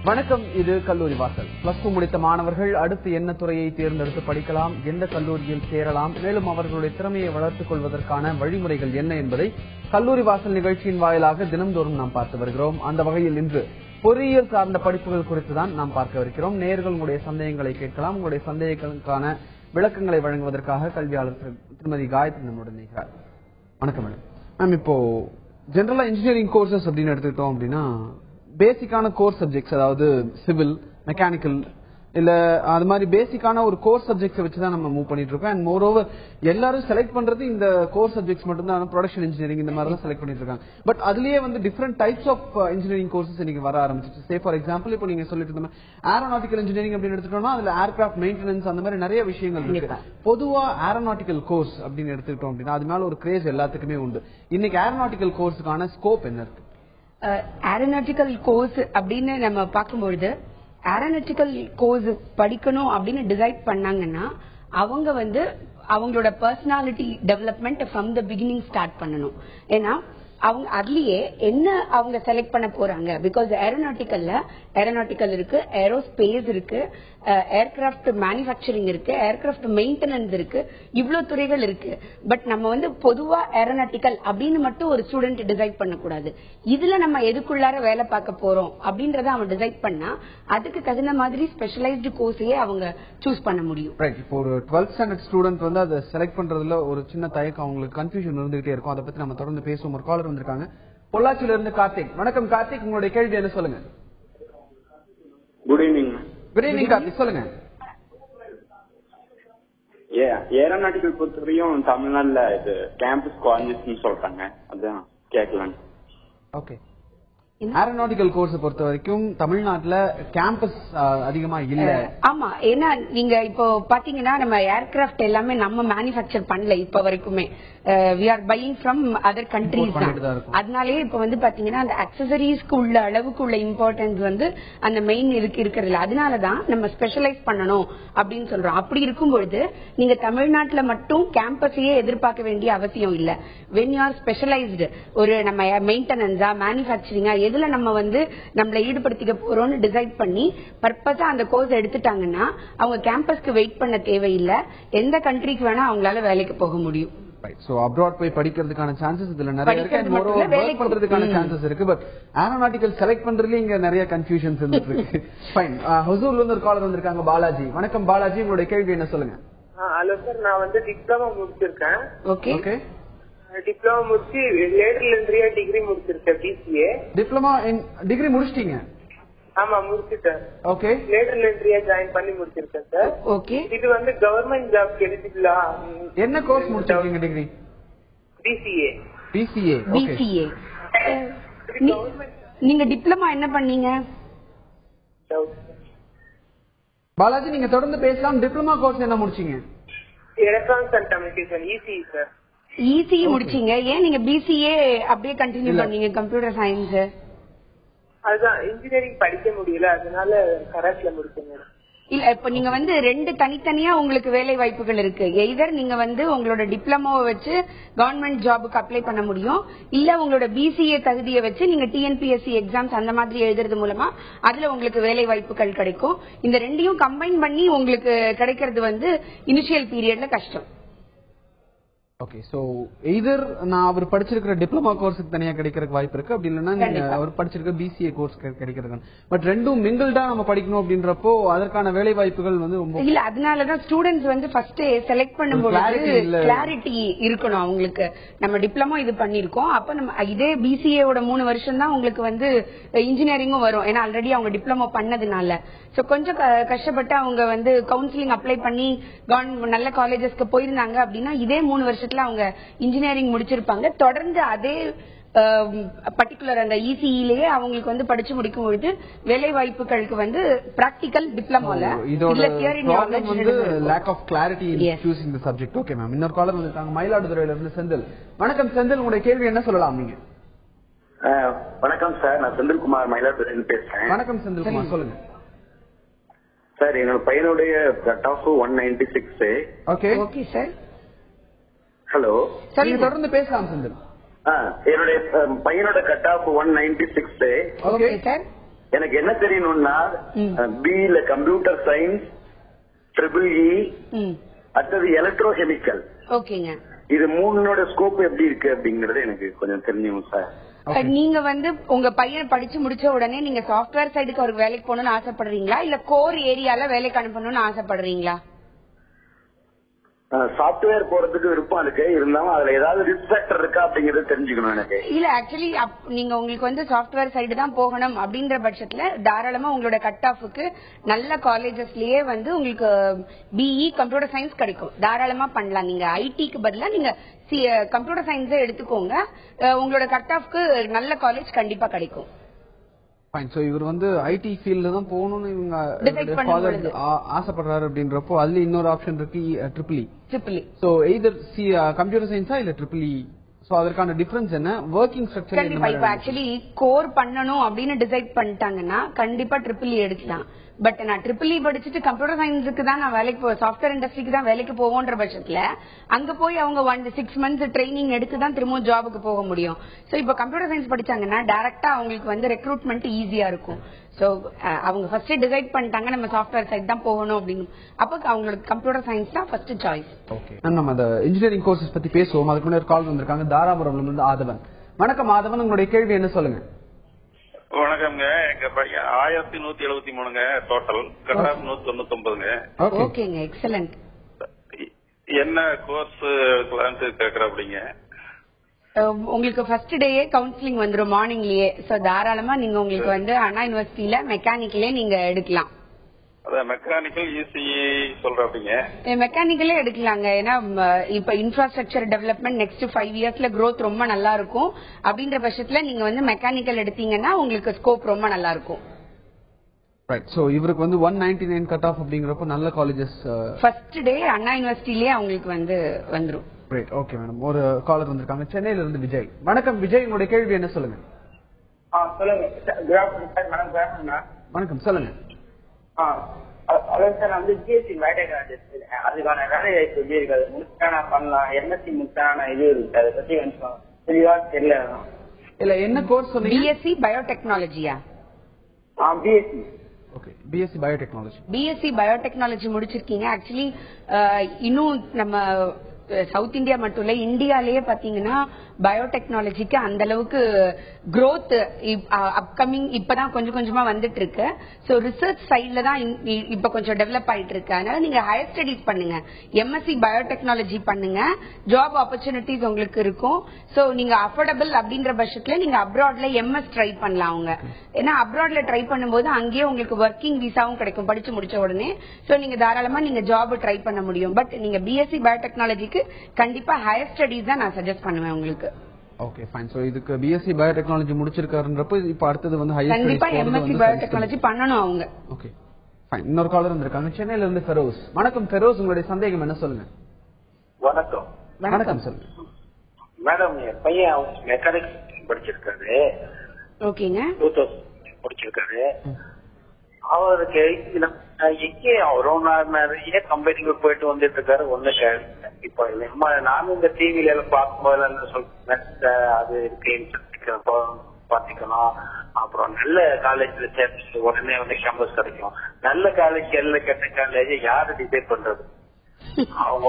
வணக்கம். இது கல்லூரி வாசல். பிளஸ் 2 முடித்த மாணவர்கள் அடுத்து என்ன துறையை தேர்ந்தெடுத்து படிக்கலாம், எந்த கல்லூரியில் சேரலாம், மேலும் அவர்களுடைய திறமையை வளர்த்துக் கொள்வதற்கான வழிமுறைகள் என்ன என்பதை கல்லூரி வாசல் நிகழ்ச்சியின் வாயிலாக தினம்தோறும் நாம் பார்த்து வருகிறோம். அந்த வகையில் இன்று பொறியியல் சார்ந்த படிப்புகள் குறித்து தான் நாம் பார்க்கவிருக்கிறோம். நேயர்கள் உங்களுடைய சந்தேகங்களை கேட்கலாம். உங்களுடைய சந்தேகங்களுக்கான விளக்கங்களை வழங்குவதற்காக கல்வியாளர் திருமதி காயத்ரி நம்முடன் இருக்கிறார். வணக்கம் மேடம். மேம், இப்போ ஜெனரலா இன்ஜினியரிங் கோர்சஸ் அப்படின்னு எடுத்துக்கிட்டோம் அப்படின்னா பேசிக்கான கோர்ஸ் சப்ஜெக்ட்ஸ், அதாவது சிவில், மெக்கானிக்கல் இல்ல அது மாதிரி பேசிக்கான ஒரு கோர்ஸ் சப்ஜெக்ட்ஸ் வச்சுதான் நம்ம மூவ் பண்ணிட்டு இருக்கோம். அண்ட் மோர் ஓவர் எல்லாரும் செலக்ட் பண்றது இந்த கோர்ஸ் சப்ஜெக்ட்ஸ் மட்டும் தான். ப்ரொடக்ஷன் இன்ஜினியரிங் இந்த மாதிரி தான் செலக்ட் பண்ணிட்டு இருக்காங்க. பட் அதுலயே வந்து different types of engineering courses இன்னைக்கு வர ஆரம்பிச்சிச்சு. சே ஃபார் எக்ஸாம்பிள், இப்போ நீங்க சொல்லிட்டு இருந்த ஏரோநாட்டிக்கல் இன்ஜினியரிங் அப்படின்னு எடுத்துட்டோம்னா அதுல ஏர்கிராஃப்ட் மெயின்டெனன்ஸ் அந்த மாதிரி நிறைய விஷயங்கள் இருக்கு. பொதுவா ஏரோநாட்டிக்கல் கோர்ஸ் அப்படின்னு எடுத்துக்கிட்டோம் அப்படின்னா அது மேல ஒரு கிரேஸ் எல்லாத்துக்குமே உண்டு. இன்னைக்கு ஏரோநாட்டிக்கல் கோர்ஸுக்கான ஸ்கோப் என்ன இருக்கு? ஏரோநாட்டிக்கல் கோர்ஸ் அப்படின்னு நம்ம பார்க்கும்பொழுது, ஏரோநாட்டிக்கல் கோர்ஸ் படிக்கணும் அப்படின்னு டிசைட் பண்ணாங்கன்னா அவங்க வந்து அவங்களோட personality development from the beginning start பண்ணணும். ஏன்னா அவங்க அதுலயே என்ன அவங்க செலக்ட் பண்ண போறாங்க. பிகாஸ் ஏரோநாட்டிக்கல் இருக்கு, ஏரோஸ்பேஸ் இருக்கு, ஏர்கிராப்ட் மேனுஃபேக்சரிங் இருக்கு, ஏர்கிராப்ட் மெயின்டெனன்ஸ் இருக்கு, இவ்வளவு துறைகள் இருக்கு. பட் நம்ம வந்து பொதுவா ஏரோநாட்டிக்கல் அப்படின்னு மட்டும் ஒரு ஸ்டூடெண்ட் டிசைட் பண்ணக்கூடாது. இதுல நம்ம எதுக்குள்ளார வேலை பார்க்க போறோம் அப்படின்றத அவன் டிசைட் பண்ணா அதுக்கு தகுந்த மாதிரி ஸ்பெஷலைஸ்டு கோர்ஸையே அவங்க சூஸ் பண்ண முடியும். இப்போ ஒரு 12th ஸ்டாண்டர்ட் ஸ்டூடெண்ட் வந்து அதை செலக்ட் பண்றதுல ஒரு சின்ன தயக்கம், அவங்களுக்கு கன்ஃபியூஷன் இருந்துகிட்டே இருக்கும். அதை பத்தி நம்ம தொடர்ந்து பேசுவோம். ஒரு காலர் வந்திருக்காங்க பொள்ளாச்சியில இருந்து கார்த்திக். வணக்கம் கார்த்திக், உங்களுடைய கேள்வி என்ன சொல்லுங்க. Good evening. Good evening Karthik, சொல்லுங்க. ஏரோநாட்டிக்கல் பொறுத்தவரையும் தமிழ்நாடுல இது கேம்பஸ் காலேஜஸ் சொல்றாங்க, அதான் கேட்கலாம். ஓகே, ஏரோநாட்டிக்கல் கோர்ஸ் பொறுத்த வரைக்கும் தமிழ்நாட்டுல கேம்பஸ் அதிகமா இல்ல. ஆமா, ஏன்னா நீங்க இப்போ பாத்தீங்கன்னா நம்ம ஏர்கிராப்ட் எல்லாமே நம்ம மேனுஃபேக்சர் பண்ணல இப்ப வரைக்குமே. we are buying from other countries தான். அதனாலேயே இப்ப வந்து பாத்தீங்கன்னா அந்த அக்சசரிஸ்க்கு உள்ள அளவுக்கு உள்ள இம்பார்ட்டன்ஸ் வந்து அந்த மெயின் இருக்கிறது இல்ல. அதனாலதான் நம்ம ஸ்பெஷலைஸ் பண்ணணும் அப்படின்னு சொல்றோம். அப்படி இருக்கும்பொழுது நீங்க தமிழ்நாட்டுல மட்டும் கேம்பஸையே எதிர்பார்க்க வேண்டிய அவசியம் இல்ல. when you are specialized, ஒரு நம்ம மெயின்டெனன்ஸா மேனுஃபேக்சரிங்கா எதுல நம்ம வந்து நம்மள ஈடுபடுத்திக்க போறோம்னு டிசைட் பண்ணி பர்பஸா அந்த கோர்ஸ் எடுத்துட்டாங்கன்னா அவங்க கேம்பஸ்க்கு வெயிட் பண்ண தேவையில்லை. எந்த கண்ட்ரிக்கு வேணா அவங்களால வேலைக்கு போக முடியும். சோ அப்ராட் போய் படிக்கிறதுக்கான சான்சஸ் இதுல நிறைய இருக்கு. ஒர்க் பண்றதுக்கான சான்சஸ் இருக்கு. பட் ஏரோநாட்டிக்கல் செலக்ட் பண்றதுல இங்க நிறைய கன்ஃபியூஷன்ஸ் இருக்கு. ஃபைன். ஹுசூர்ல இருந்து ஒரு காலர் வந்திருக்காங்க, பாலாஜி. வணக்கம் பாலாஜி, உங்களுடைய கேள்வி என்ன சொல்லுங்க. ஹலோ சார், நான் வந்து டிப்ளமோ முடிச்சிருக்கேன். ஓகே, டிப்ளமோ முடிச்சு லேட்டரல் என்ட்ரியா டிகிரி முடிச்சிருக்கேன், பிசிஏ. டிப்ளமோ டிகிரி முடிச்சிட்டீங்க? ஆமா, முடிச்சிட்டேன். ஓகே, லேட்டரல் என்ட்ரியா ஜாயின் பண்ணி முடிச்சிருக்கேன் சார். ஓகே, இது வந்து கவர்மெண்ட் ஜாப் எலிஜிபிளா? என்ன கோர்ஸ் முடிச்சிருக்கீங்க? Degree BCA. பிசிஏ. பிசிஏ. நீங்க டிப்ளமா என்ன பண்ணீங்க? பாலாஜி, நீங்க தொடர்ந்து பேசலாம். டிப்ளமா கோர்ஸ் என்ன முடிச்சீங்க? Electronics and communication, ECE sir. ECE முடிச்சீங்க. ஏன் நீங்க பிசிஏ அப்படியே கண்டினியூ பண்ணீங்க கம்ப்யூட்டர் சயின்ஸ்? அதுதான் இன்ஜினியரிங் படிக்க முடியல, அதனால கரஸ்ல முடிச்சேன். இல்ல, இப்ப நீங்க வந்து ரெண்டு தனித்தனியா உங்களுக்கு வேலை வாய்ப்புகள் இருக்கு. எய்தர் நீங்க வந்து உங்களோட டிப்ளமோவை வச்சு கவர்மெண்ட் ஜாபுக்கு அப்ளை பண்ண முடியும், இல்ல உங்களோட பிசிஏ தகுதியை வச்சு நீங்க டிஎன்பிஎஸ்சி எக்ஸாம்ஸ் அந்த மாதிரி எழுதுறது மூலமா அதுல உங்களுக்கு வேலை வாய்ப்புகள் கிடைக்கும். இந்த ரெண்டையும் கம்பைன் பண்ணி உங்களுக்கு கிடைக்கிறது வந்து இனிஷியல் பீரியட்ல கஷ்டம். ஓகே, சோ எய்தர் நான் அவர் படிச்சிருக்கிற டிப்ளமா கோர்ஸுக்கு தனியா கிடைக்கிறதுக்கு வாய்ப்பு இருக்கு, அப்படி இல்லைன்னா நீங்க அவர் படிச்சிருக்க பிசிஏ கோர்ஸ் கிடைக்கிறது. பட் ரெண்டும் மிங்கிள்டா நம்ம படிக்கணும் அப்படின்றப்போ அதற்கான வேலை வாய்ப்புகள் வந்து ரொம்ப இல்ல. அதனாலதான் ஸ்டூடெண்ட்ஸ் வந்து ஃபர்ஸ்ட் செலக்ட் பண்ணும்போது கிளாரிட்டி இருக்கணும் அவங்களுக்கு. நம்ம டிப்ளமோ இது பண்ணிருக்கோம், அப்ப நம்ம இதே பிசிஏவோட 3 வருஷம் தான் உங்களுக்கு வந்து இன்ஜினியரிங்கும் வரும். ஏன்னா ஆல்ரெடி அவங்க டிப்ளமோ பண்ணதுனால. சோ கொஞ்சம் கஷ்டப்பட்டு அவங்க வந்து கவுன்சிலிங் அப்ளை பண்ணி நல்ல காலேஜஸ்க்கு போயிருந்தாங்க அப்படின்னா இதே 3 வருஷத்துல அவங்க இன்ஜினியரிங் முடிச்சிருப்பாங்க. தொடர்ந்து அதே பர்டிகுலர் அந்த இசிஇலேயே அவங்களுக்கு வந்து படிச்சு முடிக்கும் பொழுது வேலை வாய்ப்புகளுக்கு வந்து பிராக்டிகல் டிப்ளமோல இல்ல தியரி நாலேஜ் வந்து lack of clarity in choosing the subject. Okay ma'am, இன்னொரு காலர் வந்திருக்காங்க மயிலாடுதுறையில இருந்து செந்தில். வணக்கம் செந்தில், உங்களுடைய கேள்வி என்ன சொல்லலாம் நீங்க? வணக்கம் சார், நான் செந்தில்குமார் மயிலாடுதுறையில பேசுறேன். வணக்கம் செந்தில்குமார், சொல்லுங்க சார். என்னோட பையனுடைய cut off 196. Okay okay sir. Hello, நீங்க தொடர்ந்து பேசலாம் செந்தில். என்னுடைய பையனோட கட் ஆஃப் 196. Okay sir. எனக்கு என்ன தெரியணும்னா பிஇல கம்ப்யூட்டர் சயின்ஸ், EEE, அடுத்தது எலக்ட்ரோகெமிக்கல். ஓகேங்க. இது மூணோட ஸ்கோப் எப்படி இருக்கு அப்படிங்கறது எனக்கு கொஞ்சம் தெரிஞ்சுங்க சார். நீங்க உங்க பையன் படிச்சு முடிச்ச உடனே நீங்க சாஃப்ட்வேர் சைடுக்கு அவருக்கு வேலைக்கு போகணும்னு ஆசைப்படுறீங்களா, இல்ல கோர் ஏரியால வேலைக்கு அனுப்பணும்னு ஆசைப்படுறீங்களா? சாப்ட்வேர் போறதுக்கு விருப்பம் இருக்கு, இருந்தாலும் அதுல ஏதாவது ரிஸ்க் ஃபேக்டர் இருக்கா அப்படிங்கறது தெரிஞ்சுக்கணும் எனக்கு. இல்ல ஆக்சுவலி நீங்க உங்களுக்கு சாஃப்ட்வேர் சைடு தான் போகணும் அப்படின்ற பட்சத்துல தாராளமா உங்களோட கட் ஆஃபுக்கு நல்ல காலேஜஸ்லயே உங்களுக்கு பிஇ கம்ப்யூட்டர் சயின்ஸ் கிடைக்கும். தாராளமா பண்ணலாம். நீங்க ஐடிக்கு பதிலா நீங்க கம்ப்யூட்டர் சயின்ஸே எடுத்துக்கோங்க. உங்களோட கட் ஆஃப்க்கு நல்ல காலேஜ் கண்டிப்பா கிடைக்கும். இவர் ஐடி ஃபீல்ட்ல தான் போகணும்னு இவங்க ஆசைப்படுறாரு அப்படின்றப்போ அதுல இன்னொரு ஆப்ஷன் இருக்கு, ட்ரிபிள். சோ எய்தர் கம்ப்யூட்டர் சயின்ஸா இல்ல ட்ரிபிள். சோ அதற்கான டிஃபரன்ஸ் என்ன, ஒர்க்கிங் ஸ்ட்ரக்சர் கண்டிப்பா இப்ப ஆக்சுவலி கோர் பண்ணணும் அப்படின்னு டிசைட் பண்ணிட்டாங்கன்னா கண்டிப்பா ட்ரிபிள் எடுக்கலாம். பட் நான் EEE படிச்சுட்டு கம்ப்யூட்டர் சயின்ஸுக்கு தான் நான் வேலைக்கு சாஃப்ட்வேர் இண்டஸ்ட்ரிக்கு தான் வேலைக்கு போவோன்ற பட்சத்துல அங்க போய் அவங்க 6 months ட்ரைனிங் எடுத்து தான் திரும்ப ஜாபுக்கு போக முடியும். சோ இப்ப கம்ப்யூட்டர் சயின்ஸ் படிச்சாங்கன்னா டைரக்டா அவங்களுக்கு ரெக்ரூட்மெண்ட் ஈஸியா இருக்கும். சோ அவங்க ஃபர்ஸ்ட் டிசைட் பண்ணிட்டாங்க நம்ம சாஃப்ட்வேர் சைட் தான் போகணும் அப்படின்னு, அப்ப அவங்களுக்கு கம்ப்யூட்டர் சயின்ஸ் தான் ஃபர்ஸ்ட் சாய்ஸ். நம்ம அந்த இன்ஜினியரிங் கோர்சஸ் பத்தி பேசுவோம். அதுக்கு முன்னாடி கால் வந்திருக்காங்க தாராபுரம்ல இருந்து ஆதவன். வணக்கம் ஆதவன், உங்களுடைய கேள்வி என்ன சொல்லுங்க. வணக்கம்ங்க. எங்க பையன் 1173ங்க டோட்டல், கட் ஆஃப் 199ங்க. ஓகேங்க, எக்ஸலென்ட். என்ன கோர்ஸ் எடுக்கலாம்னு கேக்குறாப்டிங்க. உங்களுக்கு ஃபர்ஸ்ட் டேயே கவுன்சிலிங் வந்துரும் மார்னிங்லயே. சோ தாராளமா நீங்க உங்களுக்கு அண்ணா யூனிவர்சிட்டியில மெக்கானிக்கலே நீங்க எடுக்கலாம். மெக்கானிக்கல் இசிஇ சொல்றாப்பீங்க. மெக்கானிக்கலே எடுக்கலாங்க. ஏன்னா இப்ப இன்ஃப்ராஸ்ட்ரக்சர் டெவலப்மெண்ட் நெக்ஸ்ட் 5 yearsல growth ரொம்ப நல்லா இருக்கும். அப்படின்ற பட்சத்துல நீங்க மெக்கானிக்கல் எடுத்தீங்கன்னா உங்களுக்கு ஸ்கோப் ரொம்ப நல்லா இருக்கும். ரைட். சோ இவருக்கு 199 கட் ஆஃப் அப்படிங்கறப்ப நல்ல காலேஜஸ் ஃபர்ஸ்ட் டே அண்ணா யூனிவர்சிட்டியிலே அவங்களுக்கு வந்துரும். ரைட். Okay madam. ஒரு காலர் வந்திருக்காங்க சென்னையில இருந்து விஜய். வணக்கம் விஜய், உங்களுடைய கேள்வி என்ன சொல்லுங்க. சொல்லுங்க. வணக்கம், சொல்லுங்க. அதான் சார், நான் ஜிஎஸ்டி பயோடெக்னாலஜி அதுக்கான வேலை வாய்ப்பு எப்படி இருக்காது? முடிச்சா நான் பண்ணலாம், எம்எஸ்சி முடிச்சா நான் இது இருக்கு, அதை பத்தி கொஞ்சம் தெளிவா தெரியல. இல்ல என்ன கோர்ஸ் சொன்னீங்க? பிஎஸ்சி பயோடெக்னாலஜியா? BSc. Okay, BSc biotechnology. BSc biotechnology முடிச்சிருக்கீங்க. ஆக்சுவலி இன்னும் நம்ம சவுத் இந்தியா மட்டும் இல்ல, இந்தியாலேயே பாத்தீங்கன்னா பயோடெக்னாலஜிக்கு அந்த அளவுக்கு growth அப்கமிங் இப்பதான் கொஞ்சம் கொஞ்சமா வந்துட்டு இருக்கு. சோ ரிசர்ச் சைட்ல தான் இப்ப கொஞ்சம் டெவலப் ஆயிட்டு இருக்கு. அதனால நீங்க ஹையர் ஸ்டடிஸ் பண்ணுங்க, எம்எஸ்சி பயோடெக்னாலஜி பண்ணுங்க, ஜாப் ஆப்பர்ச்சுனிட்டிஸ் உங்களுக்கு இருக்கும். சோ நீங்க அஃபோர்டபிள் அப்படின்ற பட்சத்துல நீங்க அப்ராட்ல எம்எஸ் ட்ரை பண்ணலாம். அவங்க ஏன்னா அப்ராட்ல ட்ரை பண்ணும்போது அங்கேயே உங்களுக்கு ஒர்க்கிங் விசாவும் கிடைக்கும் படிச்சு முடிச்ச உடனே. சோ நீங்க தாராளமா நீங்க ஜாப் ட்ரை பண்ண முடியும். பட் நீங்க பிஎஸ்சி பயோடெக்னாலஜிக்கு கண்டிப்பா ஹையர் ஸ்டடிஸ் தான் நான் சஜஸ்ட் பண்ணுவேன் உங்களுக்கு. Okay fine. சோ இதுக்கு பிஎஸ்சி பயோடெக்னாலஜி முடிச்சிருக்காருன்றப்ப இப்ப அடுத்து ஹையர் கண்டிப்பா எம்எஸ்சி பயோடெக்னாலஜி பண்ணனும் அவங்க. Okay fine. இன்னொரு காலர் வந்திருக்காங்க சென்னையில இருந்து ஃபெரோஸ். வணக்கம் ஃபெரோஸ், உங்களுடைய சந்தேகம் என்ன சொல்லுங்க. வணக்கம். வணக்கம் சொல்லுங்க. மேடம், என் பையன் மெக்கானிக்ஸ் படிச்சிருக்காரு. ஓகேங்க. 2000 படிச்சிருக்காரு. அவருக்கு எங்கே அவரும் நிறைய கம்பெனிக்கு போயிட்டு வந்துட்டு இருக்காரு. ஒண்ணு இப்ப நானும் இந்த டிவில எல்லாம் பார்க்கும்போது சொல்றேன் அது இருக்கு பாத்துக்கணும், அப்புறம் நல்ல காலேஜ்ல சேர்த்து உடனே கேம்பஸ் கிடைக்கும். நல்ல காலேஜ் எல்லாம் கெட்ட காலேஜ் யாரு டிசைட் பண்றது? அவங்க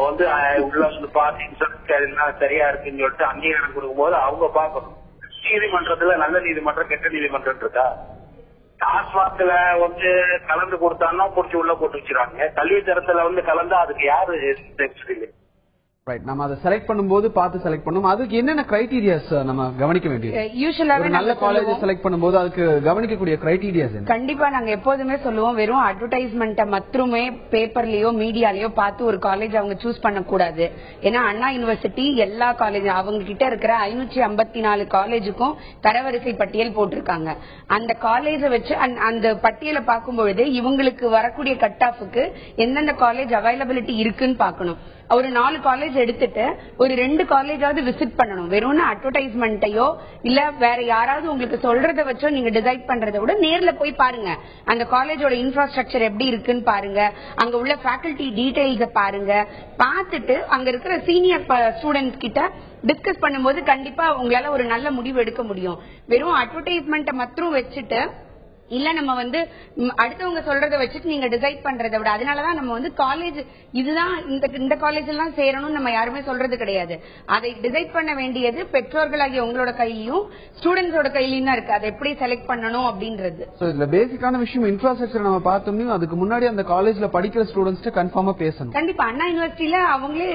உள்ள பார்த்து இன்சூரன்ஸ் எல்லாம் சரியா இருக்குன்னு சொல்லிட்டு அங்கீகாரம் கொடுக்கும் போது அவங்க பாக்கணும். நீதிமன்றத்துல நல்ல நீதிமன்றம் கெட்ட நீதிமன்றம் இருக்கா? டாஸ்மாக்ல கலந்து கொடுத்தாங்கன்னா புடிச்சு உள்ள போட்டு வச்சிருக்காங்க. கல்வி தரத்துல கலந்தா அதுக்கு யாரு ரைட். நம்ம அதை செலக்ட் பண்ணும்போது பார்த்து செலக்ட் பண்ணும். அதுக்கு என்னென்ன கிரைட்டீரியாஸ் நம்ம கவனிக்க வேண்டியது? யூசுவலாவே நல்ல காலேஜ் செலக்ட் பண்ணும்போது அதுக்கு கவனிக்கக்கூடிய கிரைட்டீரியாஸ் என்ன? கண்டிப்பா நாங்க எப்போதுமே சொல்லுவோம், வெறும் அட்வர்டைஸ்மெண்ட் மட்டுமே பேப்பர்லயோ மீடியாலயோ பார்த்து ஒரு காலேஜ் அவங்க சூஸ் பண்ண கூடாது. ஏன்னா அண்ணா யூனிவர்சிட்டி எல்லா காலேஜ் அவங்க கிட்ட இருக்கிற 554 காலேஜுக்கும் தரவரிசை பட்டியல் போட்டிருக்காங்க. அந்த காலேஜ வச்சு அந்த பட்டியலை பார்க்கும்பொழுது இவங்களுக்கு வரக்கூடிய கட் ஆஃபுக்கு எந்தெந்த காலேஜ் அவைலபிலிட்டி இருக்குன்னு பாக்கணும். ஒரு 4 காலேஜ் எடுத்துட்டு ஒரு 2 காலேஜாவது விசிட் பண்ணணும். வெறும் அட்வர்டைஸ்மெண்ட்டையோ இல்ல வேற யாராவது உங்களுக்கு சொல்றத வச்சோ நீங்க டிசைட் பண்றதை விட நேர்ல போய் பாருங்க. அந்த காலேஜோட இன்ஃப்ராஸ்ட்ரக்சர் எப்படி இருக்குன்னு பாருங்க, அங்க உள்ள ஃபேக்கல்டி டீடைல்ஸ் பாருங்க. பார்த்துட்டு அங்க இருக்கிற சீனியர் ஸ்டூடெண்ட்ஸ் கிட்ட டிஸ்கஸ் பண்ணும்போது கண்டிப்பா உங்களால ஒரு நல்ல முடிவு எடுக்க முடியும். வெறும் அட்வர்டைஸ்மெண்ட் மட்டும் வச்சுட்டு இல்ல நம்ம வந்து அடுத்தவங்க சொல்றத வச்சுட்டு நீங்க டிசைட் பண்றதை விட, அதனாலதான் நம்ம வந்து காலேஜ் இதுதான் இந்த காலேஜ் எல்லாம் சேரணும் நம்ம யாருமே சொல்றது கிடையாது. அதை டிசைட் பண்ண வேண்டியது பெற்றோர்களாகிய உங்களோட கையிலும் ஸ்டூடெண்ட்ஸோட கையிலும் தான் இருக்கு. அதை எப்படி செலக்ட் பண்ணணும் அப்படின்றது. இதுல பேசிக்கான விஷயம் இன்ஃப்ராஸ்ட்ரக்சர் நம்ம பார்த்தோம்னா அதுக்கு முன்னாடி அந்த காலேஜ்ல படிக்கிற ஸ்டூடெண்ட்ஸ் கன்ஃபார்மா பேசணும். கண்டிப்பா அண்ணா யூனிவர்சிட்டியில அவங்களே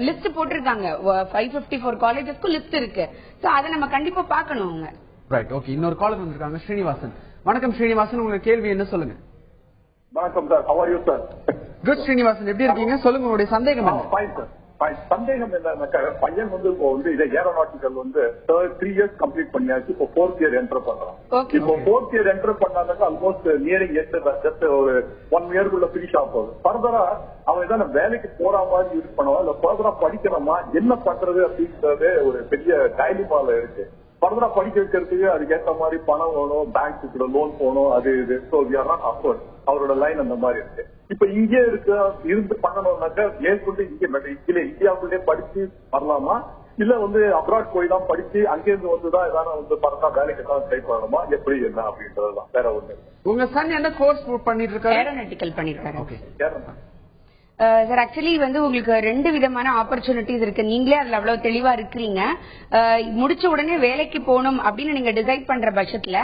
லிஸ்ட் போட்டிருக்காங்க. 554 காலேஜஸ்க்கு லிஸ்ட் இருக்கு. சோ அதை நம்ம கண்டிப்பா பாக்கணும். அவங்க ரைட். ஓகே, இன்னொரு காலர் வந்திருக்காங்க. ஸ்ரீனிவாசன். வணக்கம் ஸ்ரீனிவாசன், உங்க கேள்வி என்ன சொல்லுங்க. வணக்கம் sir, how are you sir? Good Srinivasan, எப்படி இருக்கீங்க? சொல்லுங்க, உங்களுடைய சந்தேகம் என்ன? Fine sir, fine. சந்தேகம் என்னன்னாக்கா, பையன் வந்து இப்போ வந்து இதை ஏரோநாட்டிக்கல் வந்து 3 years கம்ப்ளீட் பண்ணியாச்சு. இப்போ 4th year என்டர் பண்றான். இப்போ 4th year என்டர் பண்ணாதாக்கா ஆல்மோஸ்ட் நியரிங் ஜஸ்ட் ஒரு 1 year குள்ள பினிஷ் ஆக போகுது. ஃபர்தரா அவன் ஏதாவது வேலைக்கு போற மாதிரி யூஸ் பண்ணுவான், இல்ல ஃபர்தரா படிக்கணுமா, என்ன பண்றது அப்படின்றது ஒரு பெரிய டைலிமால இருக்கு. ஃபர்தரா படிக்க வைக்கிறதுக்கு அதுக்கேற்ற மாதிரி பணம் வேணும், பேங்க்கு லோன் போகணும், அது இது. So we are not afford. அவரோட லைன் அந்த மாதிரி இருக்கு. இப்ப இங்கே இருந்து பண்ணணும்னாக்கா மேற்கொண்டு இந்தியாவுக்குள்ளே படிச்சு வரலாமா, இல்ல வந்து அப்ராட் போய் தான் படிச்சு அங்கிருந்து வந்துதான் ஏதாவது வந்து பரந்தா வேலைக்கு தான் ட்ரை பண்ணணுமா, எப்படி என்ன அப்படின்றதுதான். வேற ஒண்ணு. உங்க சன் என்ன கோர்ஸ் பண்ணிட்டு இருக்காரு? ஏரோநாட்டிக்கல் பண்ணிருக்காரு. ஓகே சார், ஆக்சுவலி வந்து உங்களுக்கு 2 விதமான ஆப்பர்ச்சுனிட்டிஸ் இருக்கு. நீங்களே அதுல அவ்வளவு தெளிவா இருக்கிறீங்க. முடிச்ச உடனே வேலைக்கு போகணும் அப்படின்னு நீங்க டிசைட் பண்ற பட்சத்துல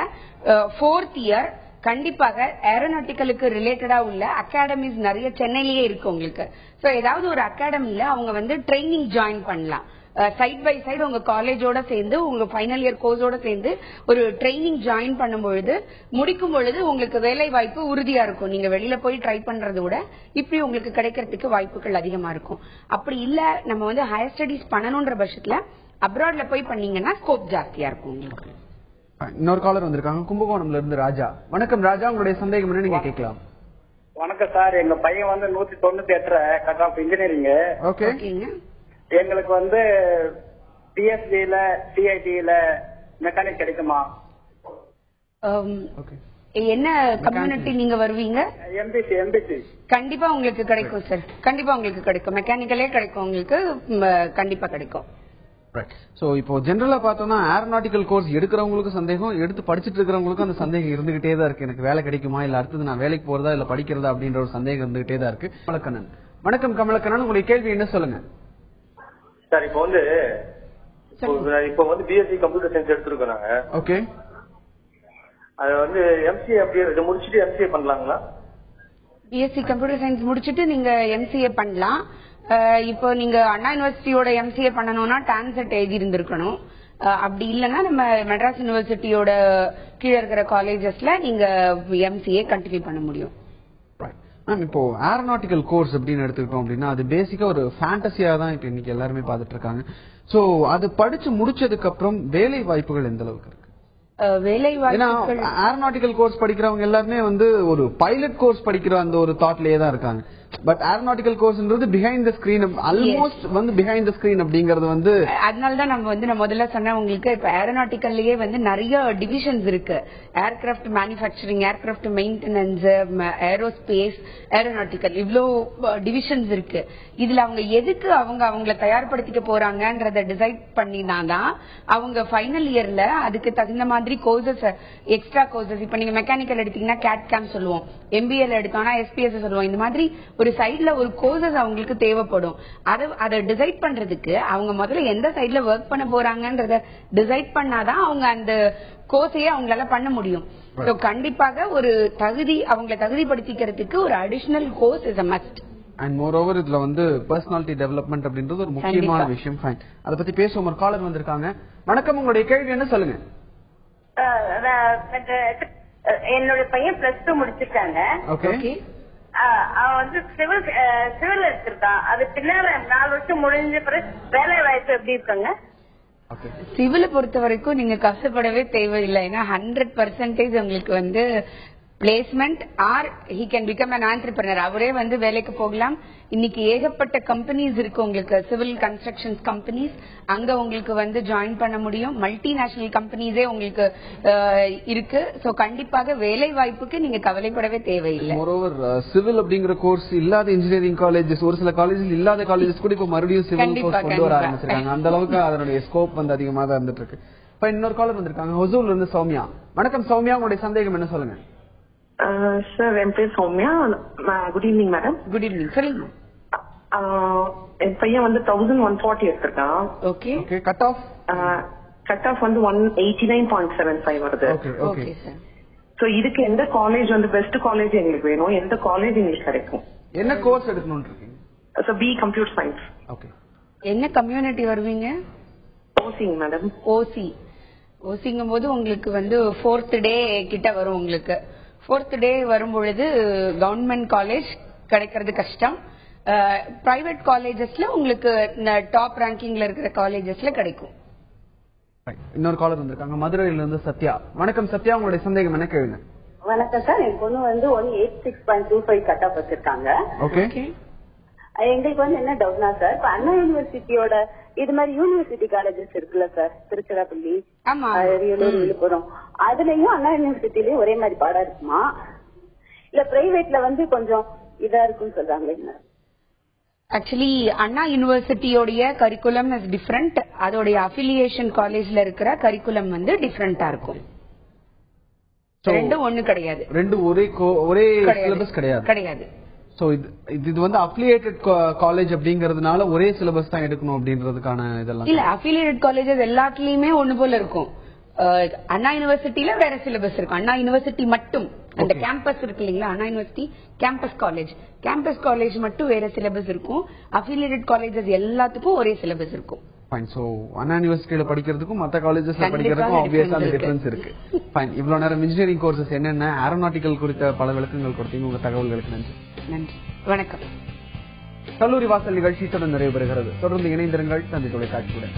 4th year கண்டிப்பாக ஏரோநாட்டிக்கலுக்கு ரிலேட்டடா உள்ள அகாடமிஸ் நிறைய சென்னையிலேயே இருக்கு உங்களுக்கு. சோ ஏதாவது ஒரு அகாடமில அவங்க வந்து ட்ரைனிங் ஜாயின் பண்ணலாம். சைட் பை சைடு உங்க காலேஜோட சேர்ந்து உங்க ஃபைனல் இயர் கோர்ஸோட சேர்ந்து ஒரு ட்ரைனிங் ஜாயின் பண்ணும்பொழுது முடிக்கும் பொழுது உங்களுக்கு வேலை வாய்ப்பு உறுதியா இருக்கும். நீங்க வெளியில போய் ட்ரை பண்றதை விட இப்படி உங்களுக்கு கிடைக்கிறதுக்கு வாய்ப்புகள் அதிகமா இருக்கும். அப்படி இல்ல நம்ம வந்து ஹையர் ஸ்டடிஸ் பண்ணணும்ன்ற பட்சத்துல அப்ராட்ல போய் பண்ணீங்கன்னா ஸ்கோப் ஜாஸ்தியா இருக்கும் உங்களுக்கு. இன்னொரு காலர் வந்திருக்காங்க, கும்பகோணம்ல இருந்து ராஜா. வணக்கம் ராஜா, உங்களுடைய சந்தேகம் என்ன நீங்க கேட்கலாம். வணக்கம் சார், எங்க பையன் வந்து 198 கட் ஆஃப் இன்ஜினியரிங். ஓகே, எங்களுக்கு வந்து பிஎஸ்சில சிஐடில மெக்கானிக் கிடைக்குமா? என்ன கம்யூனிட்டி நீங்க வருவீங்க? எம்பிசி. கண்டிப்பா உங்களுக்கு கிடைக்கும் சார், கண்டிப்பா உங்களுக்கு கிடைக்கும். மெக்கானிக்கலே கிடைக்கும் உங்களுக்கு, கண்டிப்பா கிடைக்கும். சோ இப்போ ஜெனரலா பார்த்தோம்னா ஏரோநாட்டிக்கல் கோர்ஸ் எடுக்கிறவங்களுக்கு சந்தேகம், எடுத்து படிச்சுட்டு இருக்கிறவங்களுக்கும் அந்த சந்தேகம் இருந்துகிட்டே தான் இருக்கு. எனக்கு வேலை கிடைக்குமா, இல்ல அடுத்தது நான் வேலைக்கு போறதா இல்ல படிக்கிறதா அப்படின்ற ஒரு சந்தேகம் இருந்துகிட்டே தான் இருக்கு. கமலக்கண்ணன். வணக்கம் கமலக்கண்ணன், உங்களுடைய கேள்வி என்ன சொல்லுங்க. சார், இப்போ வந்து பிஎஸ்சி கம்ப்யூட்டர் சயின்ஸ் எடுத்துருக்கோம் நாங்க. ஓகே, அது வந்து எம்சிஏ அப்படியே முடிச்சுட்டு எம்சிஏ பண்ணலாங்களா? பிஎஸ்சி கம்ப்யூட்டர் சயின்ஸ் முடிச்சுட்டு நீங்க எம்சிஏ பண்ணலாம். இப்போ நீங்க அண்ணா யூனிவர்சிட்டியோட எம்சிஏ பண்ணணும்னா டான்செட் எழுதி இருந்திருக்கணும். அப்படி இல்லைன்னா நம்ம மெட்ராஸ் யூனிவர்சிட்டியோட கீழே இருக்கிற காலேஜஸ்ல நீங்க எம்சிஏ கண்டினியூ பண்ண முடியும். மேம், இப்போ ஏரோநாட்டிக்கல் கோர்ஸ் அப்படின்னு எடுத்துக்கிட்டோம் அப்படின்னா அது பேசிக்கா ஒரு ஃபேண்டசியா தான் இப்ப இன்னைக்கு எல்லாருமே பாத்துட்டு இருக்காங்க. சோ அது படிச்சு முடிச்சதுக்கு அப்புறம் வேலை வாய்ப்புகள் எந்த அளவுக்கு இருக்கு? வேலை வாய்ப்புகள், ஏரோநாட்டிக்கல் கோர்ஸ் படிக்கிறவங்க எல்லாருமே வந்து ஒரு பைலட் கோர்ஸ் படிக்கிற அந்த ஒரு தாட்லயே தான் இருக்காங்க. பட் ஏரோநாட்டிக்கல் கோர்ஸ்ன்றது பிஹைண்ட் த ஸ்கிரீன், ஆல்மோஸ்ட் வந்து பிஹைண்ட் த ஸ்கிரீன் அப்படிங்கறது வந்து அதனாலதான் நம்ம வந்து நான் முதல்ல சொன்ன உங்களுக்கு இப்ப ஏரோநாட்டிக்கல்லயே வந்து நிறைய டிவிஷன்ஸ் இருக்கு. Aircraft manufacturing, aircraft maintenance, aerospace, aeronautical, இவ்ளோ டிவிஷன்ஸ் இருக்கு. இதுல அவங்க எதுக்கு அவங்கள தயார்படுத்திக்க போறாங்கன்றத டிசைட் பண்ணினாதான் அவங்க ஃபைனல் இயர்ல அதுக்கு தகுந்த மாதிரி கோர்சஸ், எக்ஸ்ட்ரா கோர்சஸ். இப்ப நீங்க மெக்கானிக்கல் எடுத்தீங்கன்னா கேட் கேம் சொல்லுவோம், எம்பிஏல எடுத்தோம்னா எஸ்பிஎஸ் சொல்லுவோம். இந்த மாதிரி ஒரு சைட்ல ஒரு கோர்சஸ் அவங்களுக்கு தேவைப்படும். அதை டிசைட் பண்றதுக்கு அவங்க முதல்ல எந்த சைட்ல ஒர்க் பண்ண போறாங்கன்றத டிசைட் பண்ணாதான் அவங்க அந்த கோர்ஸையே அவங்களால பண்ண முடியும். கண்டிப்பாக ஒரு அவங்களை தகுதிப்படுத்திக்கிறதுக்கு ஒரு additional course is a must. And more over இதுல வந்து பர்சனாலிட்டி டெவலப்மெண்ட் அப்படின்றது ஒரு முக்கியமான விஷயம். ஃபைன், அதை பத்தி பேசுவோம். ஒரு காலர் வந்திருக்காங்க. வணக்கம், உங்களுடைய கேள்வி என்ன சொல்லுங்க. என்னோட பையன் +2 முடிச்சிருக்காங்க. ஓகே, அவன் வந்து சிவில் எடுத்திருக்கான். அது பின்னாடி 4 வருஷம் முடிஞ்ச பிறகு வேலை வாய்ப்பு எப்படி இருக்காங்க? சிவில பொறுத்த வரைக்கும் நீங்க கஷ்டப்படவே தேவையில்லை. ஏன்னா 100% உங்களுக்கு வந்து placement or he can become an entrepreneur. அவரே வந்து வேலைக்கு போகலாம். இன்னைக்கு ஏகப்பட்ட கம்பெனிஸ் இருக்கு உங்களுக்கு, சிவில் கன்ஸ்ட்ரக்ஷன்ஸ் கம்பெனிஸ், அங்க உங்களுக்கு வந்து ஜாயின் பண்ண முடியும். மல்டிநேஷனல் கம்பெனிஸே உங்களுக்கு இருக்கு. சோ கண்டிப்பாக வேலை வாய்ப்புக்கு நீங்க கவலைப்படவே தேவையில்லை. மோரோவர் சிவில் அப்படிங்கிற கோர்ஸ் இல்லாத இன்ஜினியரிங் காலேஜஸ், ஒரு சில காலேஜஸ் இல்லாத காலேஜஸ் கூட இப்ப மறுபடியும் சிவில் கோர்ஸ் கொண்டு வர ஆரம்பிச்சிருக்காங்க. அந்த அளவுக்கு அதனுடைய ஸ்கோப் வந்து அதிகமா தான் இருந்துட்டு இருக்கு. இப்ப இன்னொரு காலர் வந்திருக்காங்க ஹொசூர்ல இருந்து சௌமியா. வணக்கம் சௌமியா, உங்களுடைய சந்தேகம் என்ன சொல்லுங்க. சார் என் பேர் Soumya. Good evening madam. Good evening, சொல்லுங்க. என் பையன் வந்து 1140 எடுத்திருக்கான். ஓகே. கட் ஆஃப் வந்து 189.75 வருது. Okay sir. சோ இதுக்கு எந்த காலேஜ் வந்து பெஸ்ட் காலேஜ் எங்களுக்கு வேணும், எந்த காலேஜ் எங்களுக்கு கிடைக்கும்? என்ன கோர்ஸ் எடுக்கணும்னு இருக்கீங்க? So B computer science. Okay. என்ன கம்யூனிட்டி வருவீங்க? ஓசிங் மேடம். ஓசிங்கும் போது உங்களுக்கு வந்து 4th டே கிட்ட வரும். உங்களுக்கு 4th டே வரும்பொழுது கவர்மெண்ட் காலேஜ் கிடைக்கிறது கஷ்டம். பிரைவேட் காலேஜஸ்ல உங்களுக்கு டாப் ரேங்கிங்ல இருக்கிற காலேஜஸ்ல கிடைக்கும். இன்னொரு காலர் வந்திருக்காங்க மதுரையில இருந்து சத்யா. வணக்கம் சத்யா, உங்களுடைய சந்தேகம் என்ன கேளுங்க. வணக்கம் சார், என் பொண்ணு வந்து 186.25 கட் ஆஃப் வச்சிருக்காங்க. ஓகே. எங்களுக்கு வந்து என்ன டவுட்னா சார், இப்ப அண்ணா யூனிவர்சிட்டியோட இது மாதிரி யூனிவர்சிட்டி காலேஜஸ் இருக்குல்ல சார், திருச்சிராப்பள்ளி, அரியலூர், விழுப்புரம், அதுலயும் அண்ணா யூனிவர்சிட்டிலயும் ஒரே மாதிரி பாடம் இருக்குமா, இல்ல பிரைவேட்ல வந்து கொஞ்சம் இதா இருக்குன்னு சொல்றாங்க? ஆக்சுவலி அண்ணா யூனிவர்சிட்டியோடைய கரிக்குலம் இஸ் டிஃபரெண்ட். அதோடைய அஃபிலியேஷன் காலேஜ்ல இருக்கிற கரிக்குலம் வந்து டிஃபரெண்டா இருக்கும். ரெண்டும் ஒண்ணு கிடையாது. ரெண்டும் ஒரே சிலபஸ் கிடையாது. சோ இது வந்து அஃபிலியேட்டட் காலேஜ் அப்படிங்கறதுனால ஒரே சிலபஸ் தான் எடுக்கணும் அப்படின்றதுக்கான இதெல்லாம் இல்ல. அஃபிலியேட்டட் காலேஜஸ் எல்லாத்துலயுமே ஒண்ணு போல இருக்கும். அண்ணா யூனிவர்சிட்டியில வேற சிலபஸ் இருக்கும். அண்ணா யூனிவர்சிட்டி மட்டும் அந்த கேம்பஸ் இருக்கு இல்லீங்களா, அண்ணா யூனிவர்சிட்டி கேம்பஸ் காலேஜ் மட்டும் வேற சிலபஸ் இருக்கும். அஃபிலியேட்டட் காலேஜஸ் எல்லாத்துக்கும் ஒரே சிலபஸ் இருக்கும். ஃபைன். சோ அண்ணா யூனிவர்சிட்டியில படிக்கிறதுக்கும் மத்த காலேஜஸ்ல படிக்கிறதுக்கும் ஆப்வியஸா அந்த டிஃபரன்ஸ் இருக்கு. ஃபைன். இவ்வளவு நேரம் இன்ஜினியரிங் கோர்சஸ் என்னென்ன, ஏரோநாட்டிக்கல் குறித்த பல விளக்கங்கள் கொடுத்தீங்க. உங்க தகவல்களுக்கு நன்றி. வணக்கம். கல்லூரி வாசல் நிகழ்ச்சி தொடர்ந்து நிறைவு பெறுகிறது. தொடர்ந்து இணைந்திருங்கள் தந்தை தொலைக்காட்சியுடன்.